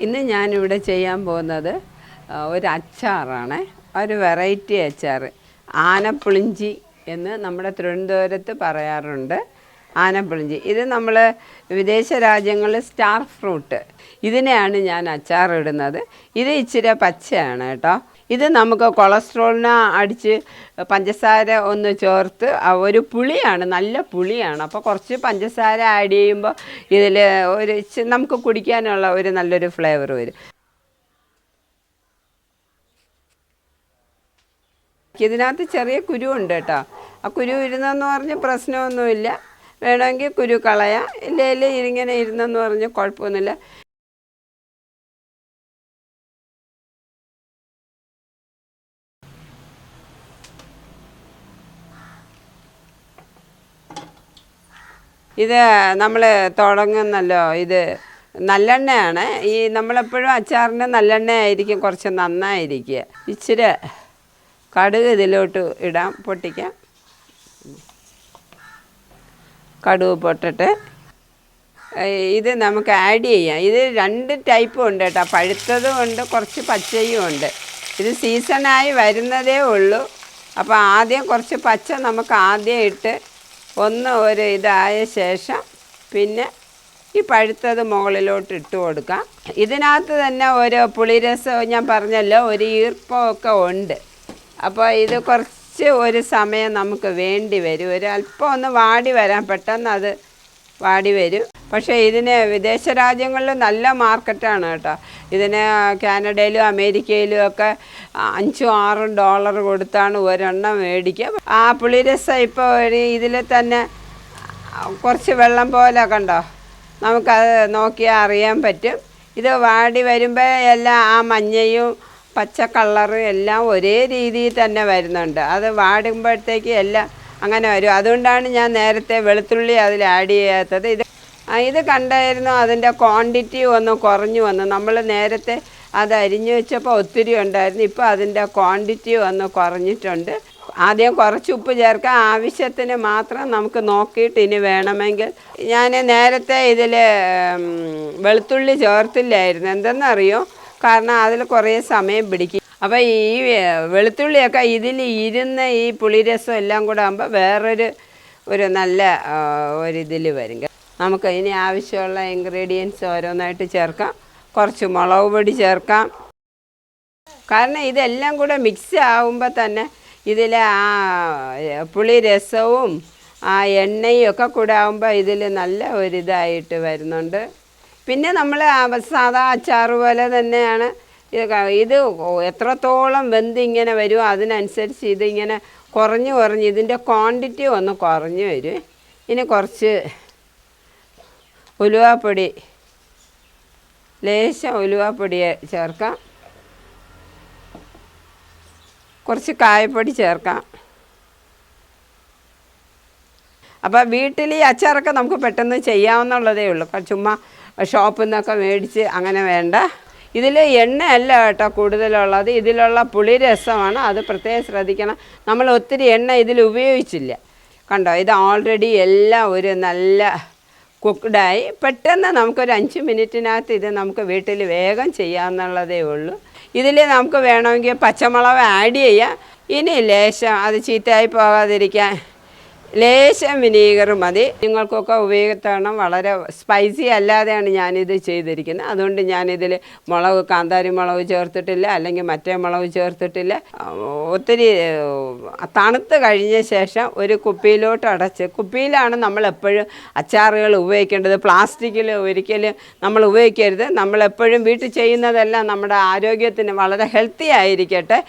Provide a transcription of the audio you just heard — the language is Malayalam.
ഇന്ന് ഞാനിവിടെ ചെയ്യാൻ പോകുന്നത് ഒരു അച്ചാറാണ്. ഒരു വെറൈറ്റി അച്ചാർ, ആനപ്പുളിഞ്ചി എന്ന് നമ്മുടെ തിരുവനന്തപുരത്ത് പറയാറുണ്ട്. ആനപ്പുളിഞ്ചി ഇത് നമ്മൾ വിദേശ രാജ്യങ്ങളിൽ സ്റ്റാർ ഫ്രൂട്ട്, ഇതിനെയാണ് ഞാൻ അച്ചാറിടുന്നത്. ഇത് ഇച്ചിരി പച്ചയാണ് കേട്ടോ. ഇത് നമുക്ക് കൊളസ്ട്രോളിനെ അടിച്ച് പഞ്ചസാര ഒന്ന് ചേർത്ത് ഒരു പുളിയാണ്, നല്ല പുളിയാണ്. അപ്പോൾ കുറച്ച് പഞ്ചസാര ആഡ് ചെയ്യുമ്പോൾ ഇതിൽ ഒരു നമുക്ക് കുടിക്കാനുള്ള ഒരു നല്ലൊരു ഫ്ലേവർ വരും. ഇതിനകത്ത് ചെറിയ കുരു ഉണ്ട് കേട്ടോ. ആ കുരു ഇരുന്നെന്ന് പറഞ്ഞ് പ്രശ്നമൊന്നുമില്ല, വേണമെങ്കിൽ കുരു കളയാം. ഇല്ലെങ്കിൽ ഇങ്ങനെ ഇരുന്നെന്ന് പറഞ്ഞ് കുഴപ്പമൊന്നുമില്ല. ഇത് നമ്മൾ തുടങ്ങുന്നല്ലോ, ഇത് നല്ലെണ്ണയാണ്. ഈ നമ്മളെപ്പോഴും അച്ചാറിന് നല്ലെണ്ണ ആയിരിക്കും കുറച്ച് നന്നായിരിക്കുക. ഇച്ചിരി കടുക് ഇതിലോട്ട് ഇടാം, പൊട്ടിക്കാം. കടുക് പൊട്ടിട്ട് ഇത് നമുക്ക് ആഡ് ചെയ്യാം. ഇത് രണ്ട് ടൈപ്പും ഉണ്ട് കേട്ടോ, പഴുത്തതും ഉണ്ട്, കുറച്ച് പച്ചയും ഉണ്ട്. ഇത് സീസണായി വരുന്നതേ ഉള്ളൂ. അപ്പോൾ ആദ്യം കുറച്ച് പച്ച നമുക്ക് ആദ്യം ഇട്ട് ഒന്ന് ഒരു ഇതായ ശേഷം പിന്നെ ഈ പഴുത്തത് മുകളിലോട്ട് ഇട്ട് കൊടുക്കാം. ഇതിനകത്ത് തന്നെ ഒരു പുളിരസം ഞാൻ പറഞ്ഞല്ലോ, ഒരു ഈർപ്പമൊക്കെ ഉണ്ട്. അപ്പോൾ ഇത് കുറച്ച് ഒരു സമയം നമുക്ക് വേണ്ടി വരും, ഒരു അല്പം ഒന്ന് വാടി വരാൻ, പെട്ടെന്ന് അത് വാടി വരും. പക്ഷേ ഇതിന് വിദേശ രാജ്യങ്ങളിൽ നല്ല മാർക്കറ്റാണ് കേട്ടോ. ഇതിന് കാനഡയിലും അമേരിക്കയിലും ഒക്കെ $5-6 കൊടുത്താണ് ഒരെണ്ണം മേടിക്കുക. ആ പുളിരസം ഇപ്പോൾ ഇതിൽ തന്നെ കുറച്ച് വെള്ളം പോലെ കണ്ടോ, നമുക്കത് നോക്കിയാൽ അറിയാൻ പറ്റും. ഇത് വാടി വരുമ്പോൾ എല്ലാം ആ മഞ്ഞയും പച്ച കളറും എല്ലാം ഒരേ രീതിയിൽ തന്നെ വരുന്നുണ്ട്. അത് വാടുമ്പോഴത്തേക്ക് എല്ലാം അങ്ങനെ വരും. അതുകൊണ്ടാണ് ഞാൻ നേരത്തെ വെളുത്തുള്ളി അതിൽ ആഡ് ചെയ്യാത്തത്. ഇത് കണ്ടായിരുന്നു, അതിൻ്റെ ക്വാണ്ടിറ്റി ഒന്ന് കുറഞ്ഞു വന്നു. നമ്മൾ നേരത്തെ അത് അരിഞ്ഞു വെച്ചപ്പോൾ ഒത്തിരി ഉണ്ടായിരുന്നു, ഇപ്പോൾ അതിൻ്റെ ക്വാണ്ടിറ്റി ഒന്ന് കുറഞ്ഞിട്ടുണ്ട്. ആദ്യം കുറച്ച് ഉപ്പ് ചേർക്കാം, ആവശ്യത്തിന് മാത്രം നമുക്ക് നോക്കിയിട്ട് ഇനി വേണമെങ്കിൽ. ഞാൻ നേരത്തെ ഇതിൽ വെളുത്തുള്ളി ചേർത്തില്ലായിരുന്നു, എന്തെന്നറിയോ, കാരണം അതിൽ കുറേ സമയം പിടിക്കും. അപ്പോൾ ഈ വെളുത്തുള്ളിയൊക്കെ ഇതിൽ ഇരുന്ന് ഈ പുളിരസം എല്ലാം കൂടെ ആകുമ്പോൾ വേറൊരു നല്ല ഒരിതിൽ വരും. നമുക്ക് ഇനി ആവശ്യമുള്ള ഇൻഗ്രീഡിയൻസ് ഓരോന്നായിട്ട് ചേർക്കാം. കുറച്ച് മുളക് പൊടി ചേർക്കാം, കാരണം ഇതെല്ലാം കൂടെ മിക്സ് ആകുമ്പോൾ തന്നെ ഇതിൽ ആ പുളിരസവും ആ എണ്ണയും ഒക്കെ കൂടെ ആകുമ്പോൾ ഇതിൽ നല്ല ഒരിതായിട്ട് വരുന്നുണ്ട്. പിന്നെ നമ്മൾ സാധാ അച്ചാർ പോലെ തന്നെയാണ് ഇത്. എത്രത്തോളം വെന്ത് ഇങ്ങനെ വരുമോ അതിനനുസരിച്ച് ഇതിങ്ങനെ കുറഞ്ഞ് ഇതിൻ്റെ ക്വാണ്ടിറ്റി ഒന്ന് കുറഞ്ഞ് വരും. ഇനി കുറച്ച് ഉലുവാപ്പൊടി, ലേശം ഉലുവാപ്പൊടി ചേർക്കാം. കുറച്ച് കായപ്പൊടി ചേർക്കാം. അപ്പോൾ വീട്ടിൽ ഈ അച്ചാറൊക്കെ നമുക്ക് പെട്ടെന്ന് ചെയ്യാവുന്നുള്ളതേ ഉള്ളൂ, ചുമ്മാ ഷോപ്പിൽ നിന്നൊക്കെ മേടിച്ച് അങ്ങനെ വേണ്ട. ഇതിൽ എണ്ണയല്ല കേട്ടോ കൂടുതലുള്ളത്, ഇതിലുള്ള പുളിരസമാണ്. അത് പ്രത്യേകം ശ്രദ്ധിക്കണം. നമ്മൾ ഒത്തിരി എണ്ണ ഇതിൽ ഉപയോഗിച്ചില്ല കണ്ടോ. ഇത് ഓൾറെഡി എല്ലാം ഒരു നല്ല കുക്ക്ഡായി. പെട്ടെന്ന് നമുക്കൊരു 5 മിനിറ്റിനകത്ത് ഇത് നമുക്ക് വീട്ടിൽ വേഗം ചെയ്യാമെന്നുള്ളതേ ഉള്ളൂ. ഇതിൽ നമുക്ക് വേണമെങ്കിൽ പച്ചമുളക് ആഡ് ചെയ്യാം. ഇനി ലേശം അത് ചീത്തയായി പോകാതിരിക്കാൻ ലേശം വിനീഗർ മതി. നിങ്ങൾക്കൊക്കെ ഉപയോഗിക്കണം. വളരെ സ്പൈസി അല്ലാതെയാണ് ഞാനിത് ചെയ്തിരിക്കുന്നത്. അതുകൊണ്ട് ഞാനിതിൽ മുളക്, കാന്താരി മുളക് ചേർത്തിട്ടില്ല, അല്ലെങ്കിൽ മറ്റേ മുളക് ചേർത്തിട്ടില്ല. ഒത്തിരി തണുത്ത് കഴിഞ്ഞ ശേഷം ഒരു കുപ്പിയിലോട്ട് അടച്ച്, കുപ്പിയിലാണ് നമ്മൾ എപ്പോഴും അച്ചാറുകൾ ഉപയോഗിക്കേണ്ടത്. പ്ലാസ്റ്റിക്കിൽ ഒരിക്കലും നമ്മൾ ഉപയോഗിക്കരുത്. നമ്മളെപ്പോഴും വീട്ടിൽ ചെയ്യുന്നതെല്ലാം നമ്മുടെ ആരോഗ്യത്തിന് വളരെ ഹെൽത്തി ആയിരിക്കട്ടെ.